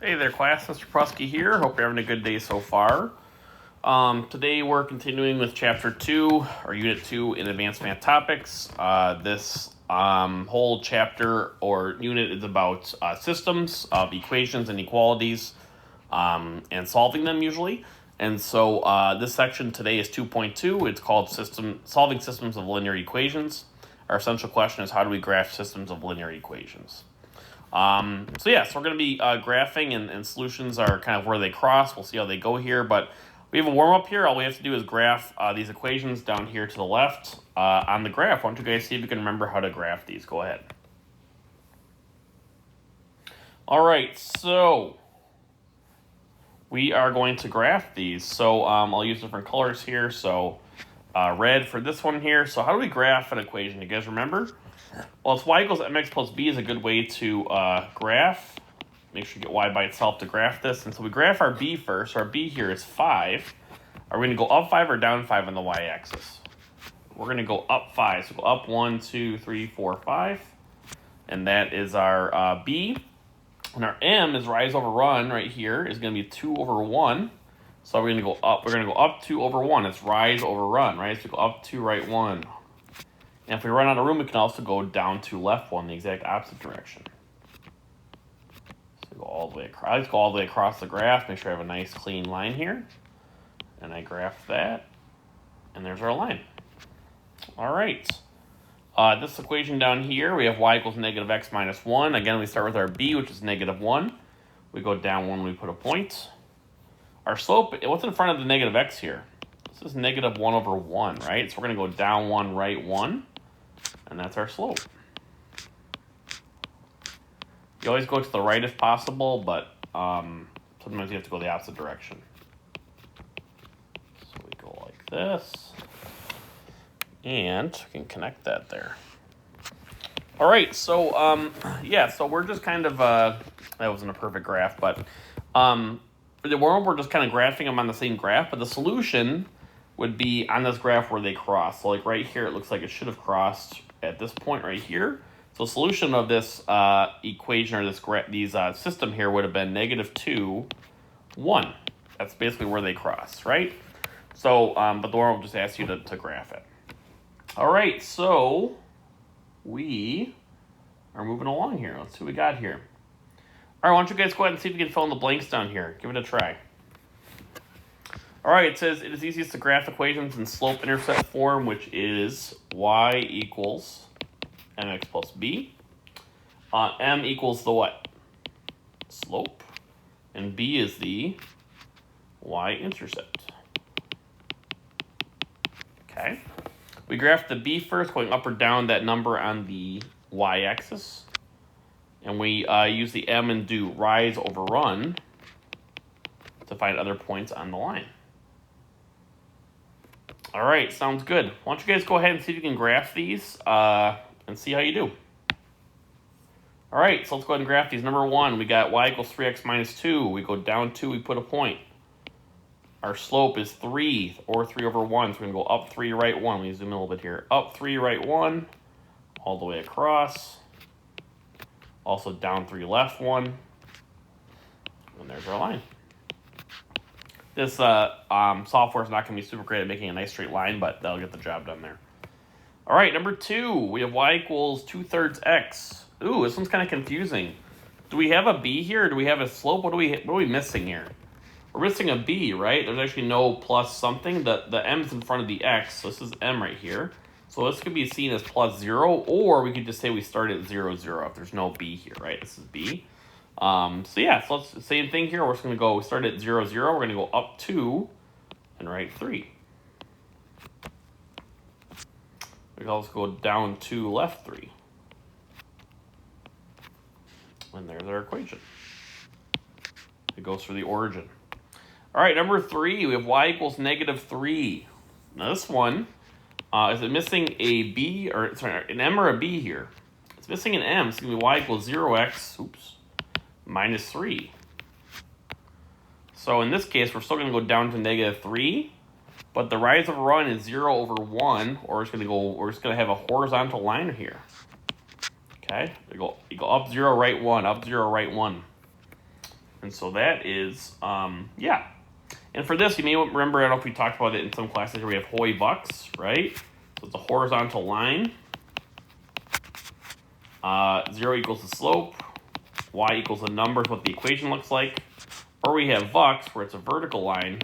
Hey there, class. Mr. Prusky here. Hope you're having a good day so far. Today we're continuing with Chapter 2, or Unit 2 in Advanced Math Topics. This whole chapter or unit is about systems of equations and inequalities and solving them usually. And so this section today is 2.2. It's called Solving Systems of Linear Equations. Our essential question is, how do we graph systems of linear equations? So we're going to be graphing, and solutions are kind of where they cross. We'll see how they go here, but we have a warm-up here. All we have to do is graph these equations down here to the left on the graph. Why don't you guys see if you can remember how to graph these? Go ahead. All right, so we are going to graph these. So I'll use different colors here. So red for this one here. So how do we graph an equation? You guys remember? Well, it's y equals mx plus b is a good way to graph. Make sure you get y by itself to graph this. And so we graph our b first. Our b here is 5. Are we going to go up 5 or down 5 on the y-axis? We're going to go up 5. So go up 1, 2, 3, 4, 5. And that is our b. And our m is rise over run right here is going to be 2 over 1. So we're going to go up. We're going to go up 2 over 1. It's rise over run, right? So go up 2, right 1. And if we run out of room, we can also go down to left 1, the exact opposite direction. So go all the way across. I just go all the way across the graph. Make sure I have a nice clean line here. And I graph that. And there's our line. All right. This equation down here, we have y equals negative x minus 1. Again, we start with our b, which is negative 1. We go down 1, we put a point. Our slope, what's in front of the negative x here? This is negative 1 over 1, right? So we're going to go down 1, right 1. And that's our slope. You always go to the right if possible, but sometimes you have to go the opposite direction. So we go like this. And we can connect that there. All right, so so we're just kind of, that wasn't a perfect graph, but for the world, we're just kind of graphing them on the same graph, but the solution would be on this graph where they cross. So like right here, it looks like it should have crossed at this point right here. So solution of this equation or this system here would have been negative 2, 1. That's basically where they cross, right? So, but the world will just ask you to graph it. All right, so we are moving along here. Let's see what we got here. All right, why don't you guys go ahead and see if you can fill in the blanks down here. Give it a try. All right, it says it is easiest to graph equations in slope-intercept form, which is y equals mx plus b. M equals the what? Slope. And b is the y-intercept. Okay. We graph the b first, going up or down that number on the y-axis. And we use the m and do rise over run to find other points on the line. All right, sounds good. Why don't you guys go ahead and see if you can graph these and see how you do. All right, so let's go ahead and graph these. Number 1, we got y equals 3x minus 2. We go down 2, we put a point. Our slope is 3, or 3 over 1, so we're going to go up 3, right 1. Let me zoom in a little bit here. Up 3, right 1, all the way across. Also down 3, left 1. And there's our line. This software is not going to be super great at making a nice straight line, but that'll get the job done there. All right, number 2, we have y equals 2/3 x. Ooh, this one's kind of confusing. Do we have a b here, or do we have a slope? What are we missing here? We're missing a b, right? There's actually no plus something. The m's in front of the x, so this is m right here. So this could be seen as plus 0, or we could just say we start at 0, 0 if there's no b here, right? This is b. So let's same thing here. We're just going to go, we start at 0, 0. We're going to go up 2 and write 3. We can also go down 2, left 3. And there's our equation. It goes for the origin. All right, number 3, we have y equals negative 3. Now this one, is it missing a b, or sorry, an m or a b here? It's missing an m. It's going to be y equals 0x, minus 3. So in this case, we're still going to go down to negative 3, but the rise over run is 0 over 1, or we're just going to have a horizontal line here. Okay, you go up 0, right 1, up 0, right 1. And so that is, yeah. And for this, you may remember, I don't know if we talked about it in some classes where we have Hoy bucks, right? So it's a horizontal line. 0 equals the slope. Y equals the number is what the equation looks like. Or we have bucks where it's a vertical line.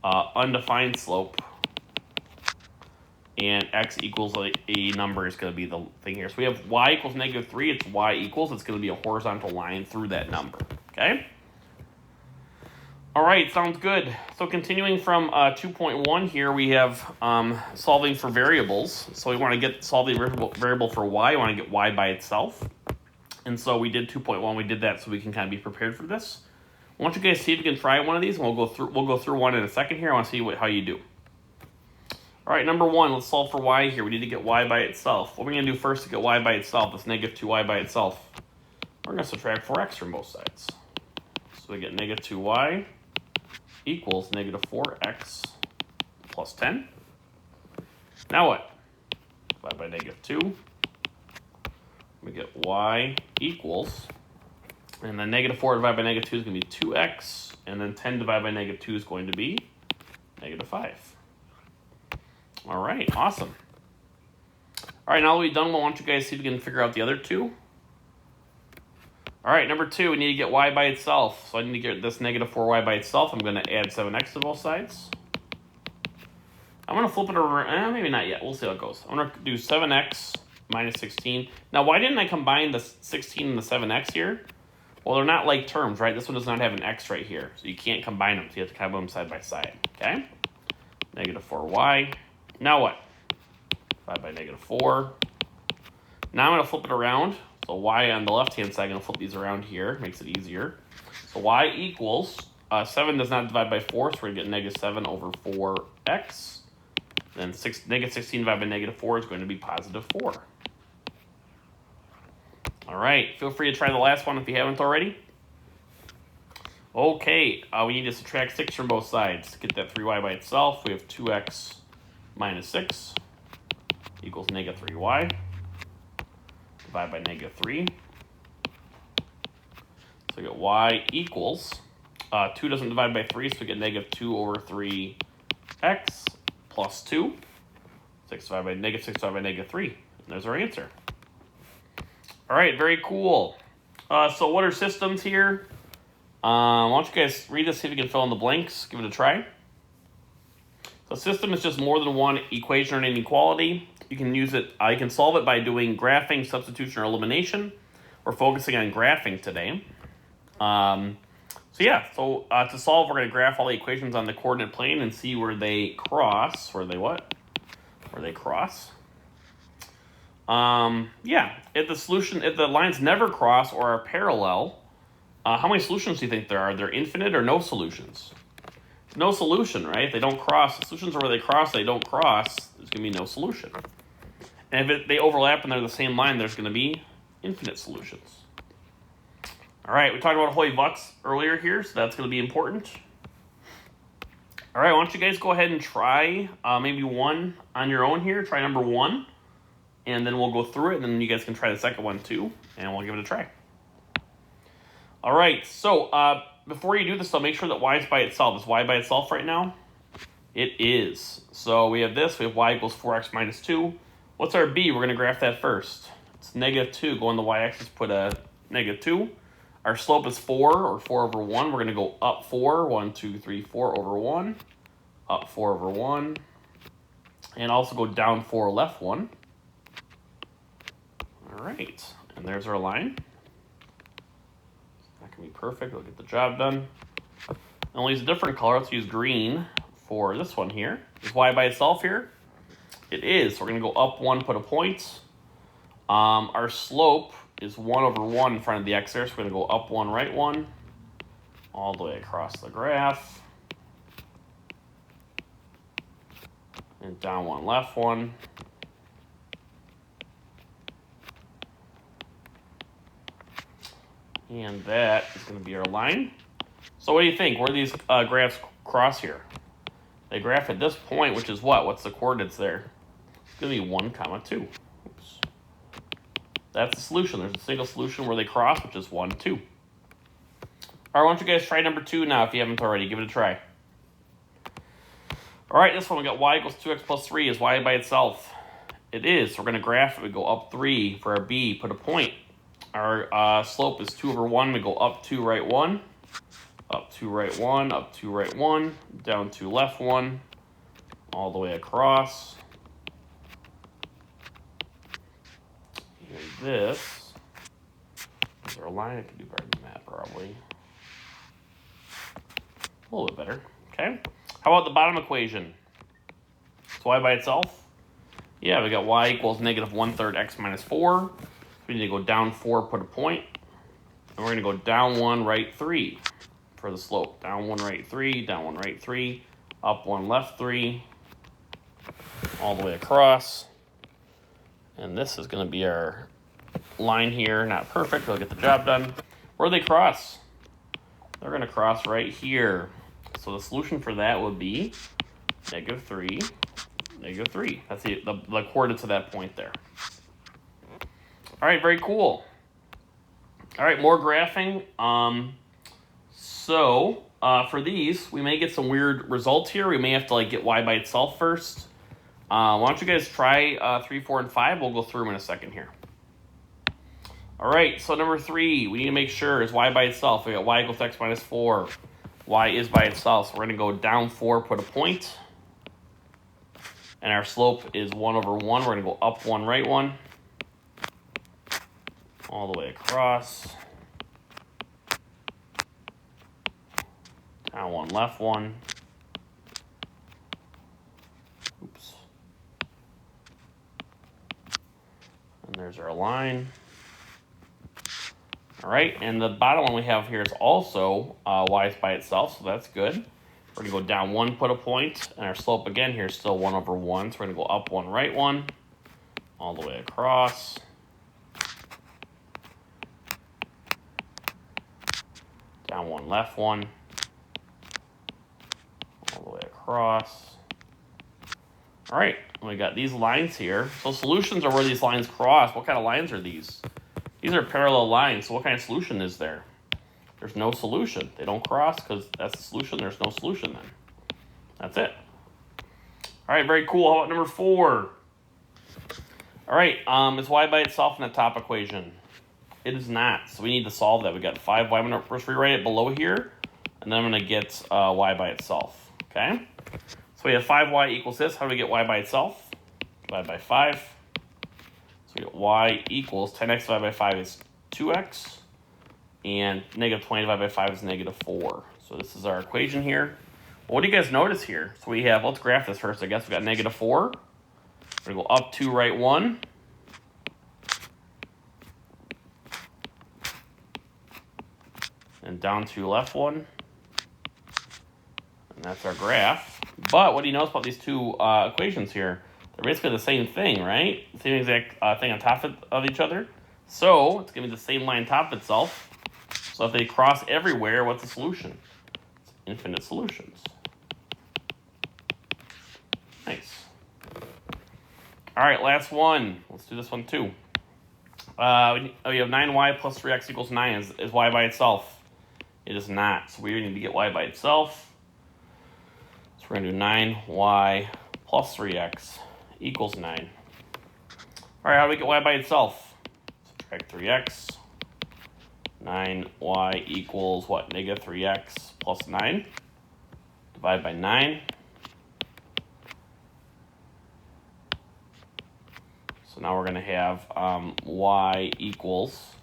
Undefined slope. And x equals a number is going to be the thing here. So we have y equals -3. It's y equals. It's going to be a horizontal line through that number. Okay? All right, sounds good. So continuing from 2.1 here, we have solving for variables. So we want to solve the variable for y. We want to get y by itself. And so we did 2.1. We did that so we can kind of be prepared for this. I want you guys to see if you can try one of these, and we'll go through one in a second here. I want to see how you do. All right, number 1, let's solve for y here. We need to get y by itself. What are we going to do first to get y by itself? That's -2y by itself. We're going to subtract 4x from both sides. So we get -2y equals -4x plus 10. Now what? Divide by -2. We get y equals, and then -4 divided by -2 is going to be 2x, and then 10 divided by -2 is going to be -5. All right, awesome. All right, now that we've done, I want you guys to see if we can figure out the other two. All right, number 2, we need to get y by itself. So I need to get this -4y by itself. I'm going to add 7x to both sides. I'm going to flip it around. Maybe not yet. We'll see how it goes. I'm going to do 7x minus 16. Now, why didn't I combine the 16 and the 7x here? Well, they're not like terms, right? This one does not have an x right here, so you can't combine them. So you have to combine them side by side, okay? -4y. Now what? Divide by -4. Now I'm going to flip it around. So y on the left-hand side, I'm going to flip these around here. Makes it easier. So y equals, 7 does not divide by 4, so we're going to get -7 over 4x. Then -16 divided by -4 is going to be +4. All right, feel free to try the last one if you haven't already. Okay, we need to subtract 6 from both sides. To get that 3y by itself, we have 2x minus 6 equals -3y. Divide by -3. So we get y equals, 2 doesn't divide by 3, so we get -2 over 3x plus 2. 6 divided by -3. And there's our answer. All right, very cool. So what are systems here? Why don't you guys read this, see if you can fill in the blanks. Give it a try. So system is just more than one equation or an inequality. You can use it, you can solve it by doing graphing, substitution, or elimination. We're focusing on graphing today. To solve, we're going to graph all the equations on the coordinate plane and see where they cross. Where they what? Where they cross. If the lines never cross or are parallel, how many solutions do you think there are? Are there infinite or no solutions? No solution, right? They don't cross. The solutions are where they cross, they don't cross. There's going to be no solution. And if they overlap and they're the same line, there's going to be infinite solutions. All right, we talked about Hoy bucks earlier here, so that's going to be important. All right, why don't you guys go ahead and try maybe one on your own here. Try number 1, and then we'll go through it, and then you guys can try the second one too, and we'll give it a try. All right, so before you do this, though, make sure that y is by itself. Is y by itself right now? It is. So we have this. We have y equals 4x minus 2. What's our b? We're going to graph that first. It's -2. Go on the y-axis, put a -2. Our slope is 4, or 4 over 1. We're going to go up 4. 1, 2, 3, 4 over 1. Up 4 over 1. And also go down 4, left 1. All right. And there's our line. That can be perfect. It'll get the job done. And we'll use a different color. Let's use green for this one here. Is y by itself here? It is. So we're going to go up 1, put a point. Our slope is 1 over 1 in front of the x there. So we're going to go up 1, right 1. All the way across the graph. And down 1, left 1. And that is going to be our line. So what do you think? Where do these graphs cross here? They graph at this point, which is what? What's the coordinates there? It's going to be 1, 2. Oops. That's the solution. There's a single solution where they cross, which is 1, 2. All right, why don't you guys try number 2 now if you haven't already. Give it a try. All right, this one we got y equals 2x plus 3. Is y by itself? It is. So we're going to graph it. We go up 3 for our b, put a point. Our slope is 2 over 1. We go up 2, right 1. Up 2, right 1. Up 2, right 1. Down 2, left 1. All the way across. Here's this. Is there a line? I can do better than that, probably. A little bit better. Okay. How about the bottom equation? It's y by itself? Yeah, we got y equals negative 1/3 x minus 4. We need to go down 4, put a point. And we're going to go down 1, right 3 for the slope. Down 1, right 3, down 1, right 3, up 1, left 3, all the way across. And this is going to be our line here. Not perfect, but we'll get the job done. Where do they cross? They're going to cross right here. So the solution for that would be negative 3, negative 3. That's the coordinates of that point there. All right, very cool. All right, more graphing. For these, we may get some weird results here. We may have to get y by itself first. Why don't you guys try 3, 4, and 5? We'll go through them in a second here. All right, so number 3, we need to make sure is y by itself. We got y equals x minus 4. Y is by itself, so we're going to go down 4, put a point. And our slope is 1 over 1. We're going to go up 1, right 1. All the way across. Down 1, left 1. Oops. And there's our line. All right, and the bottom one we have here is also y is by itself, so that's good. We're going to go down 1, put a point, and our slope again here is still 1 over 1. So we're going to go up 1, right 1, all the way across. Down 1, left 1, all the way across. All right, we got these lines here. So solutions are where these lines cross. What kind of lines are these? These are parallel lines, so what kind of solution is there? There's no solution. They don't cross because that's the solution. There's no solution then. That's it. All right, very cool. How about number 4? All right, is y by itself in the top equation? It is not, so we need to solve that. We got 5y. I'm going to first rewrite it below here, and then I'm going to get y by itself, okay? So we have 5y equals this. How do we get y by itself? Divide by 5. So we get y equals 10x divided by 5 is 2x, and negative 20 divided by 5 is negative 4. So this is our equation here. Well, what do you guys notice here? So we have, let's graph this first, I guess. We got negative 4. We're going to go up 2, right 1. And down 2, left 1. And that's our graph. But what do you notice about these two equations here? They're basically the same thing, right? Same exact thing on top of each other. So it's going to be the same line on top of itself. So if they cross everywhere, what's the solution? It's infinite solutions. Nice. All right, last one. Let's do this one too. We have 9y plus 3x equals 9. Is y by itself? It is not. So we need to get y by itself. So we're going to do 9y plus 3x equals 9. All right, how do we get y by itself? Subtract 3x. 9y equals what? Negative 3x plus 9. Divide by 9. So now we're going to have y equals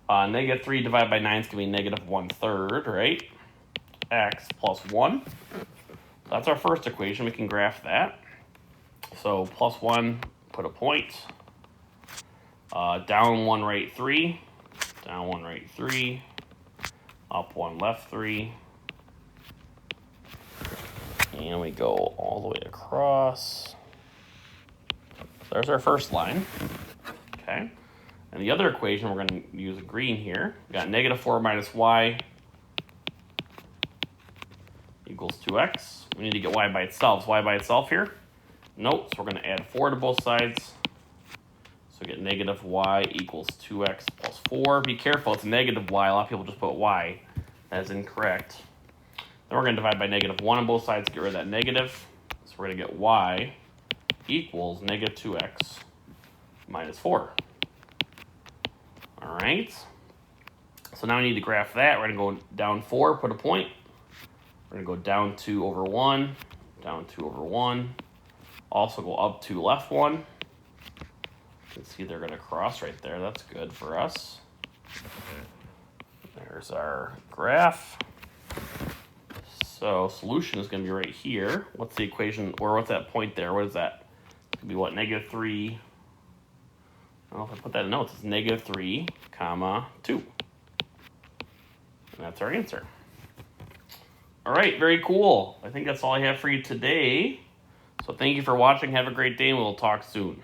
negative 3 divided by 9 is going to be negative 1/3, right? X plus 1. So that's our first equation. We can graph that. So plus 1, put a point. Down 1, right 3. Down 1, right 3. Up 1, left 3. And we go all the way across. There's our first line, okay? And the other equation, we're going to use green here. We got negative 4 minus y equals 2x. We need to get y by itself. Is y by itself here? Nope, so we're going to add 4 to both sides. So we get negative y equals 2x plus 4. Be careful, it's negative y. A lot of people just put y. That is incorrect. Then we're going to divide by -1 on both sides to get rid of that negative. So we're going to get y equals -2x minus 4. All right. So now we need to graph that. We're going to go down 4, put a point. We're going to go down 2 over 1, down 2 over 1. Also go up 2 left 1. You can see they're going to cross right there. That's good for us. There's our graph. So solution is going to be right here. What's the equation, or what's that point there? What is that? It's going to be what, -3. Well, if I put that in notes, it's -3, comma 2. And that's our answer. All right, very cool. I think that's all I have for you today. So thank you for watching. Have a great day, and we'll talk soon.